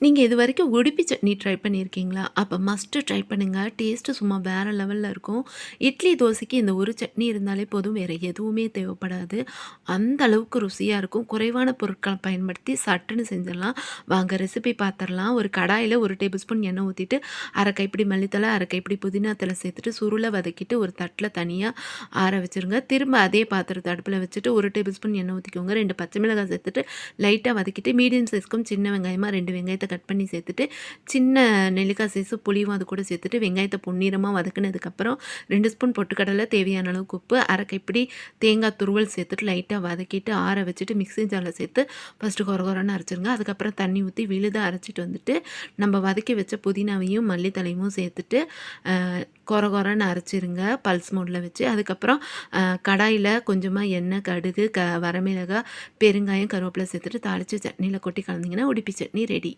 நீங்க இதுவரைக்கும் உடுப்பி சட்னி ட்ரை பண்ணியிருக்கீங்களா? அப்ப மஸ்ட்டு ட்ரை பண்ணுங்க. டேஸ்ட்டு சும்மா வேற லெவல்ல இருக்கும். இட்லி, தோசைக்கு இந்த ஒரு சட்னி இருந்தாலே போதும். வேற எதுவுமே தேவைப்படாது. அந்த அளவுக்கு ருசியா இருக்கும். குறைவான பொருட்கள பயன்படுத்தி சட்டுன்னு செஞ்சிடலாம். வாங்க ரெசிபி பார்த்துரலாம். ஒரு கடாயில 1 டேபிள் ஸ்பூன் எண்ணெய் ஊத்திட்டு, 1/2 கைப்பிடி மல்லித்தழை, 1/2 கைப்பிடி புதினா தழை சேர்த்துட்டு, சுருள வதக்கிட்டு ஒரு தட்டுல தனியா ஆற வச்சுருங்க. திரும்ப அதே பாத்திரத்த அடுப்புல வச்சுட்டு 1 டேபிள் ஸ்பூன் எண்ணெய் ஊத்திக்கோங்க. 2 பச்சை மிளகாய் சேர்த்துட்டு, லைட்டா வதக்கிட்டு, மீடியம் சைஸ்க்கும் சின்ன வெங்காயமா 2 வெங்காயத்த கட் பண்ணி சேர்த்துட்டு, சின்ன நெல்லிக்காய் சைஸு புளியும் அது கூட சேர்த்துட்டு, வெங்காயத்த பொன்னிறமா வதக்குனதுக்கப்புறம் 2 ஸ்பூன் பொட்டுக்கடலை, தேவையான அளவுக்கு உப்பு, 1/2 கைப்பிடி தேங்காய் துருவல் சேர்த்துட்டு லைட்டா வதக்கிட்டு, ஆற வச்சுட்டு மிக்ஸி ஜார்ல சேர்த்து ஃபர்ஸ்ட்டு கொரகொரன்னு அரைச்சிருங்க. அதுக்கப்புறம் தண்ணி ஊத்தி விழுதா அரைச்சிட்டு வந்துட்டு, நம்ம வதக்கி வச்ச புதினாவையும், மல்லி தழையும் சேர்த்துட்டு, கொரகொரன்னு அரைச்சிருங்க பல்ஸ் மோட்ல வச்சு. அதுக்கப்புறம் கடாயில கொஞ்சமா எண்ணெய், கடுகு, வரமிளகாய், பெருங்காயம், கருவேப்பிலை சேர்த்துட்டு தாளிச்சு சட்னியில கொட்டி கலந்தீங்கன்னா, உடுப்பி சட்னி ரெடி.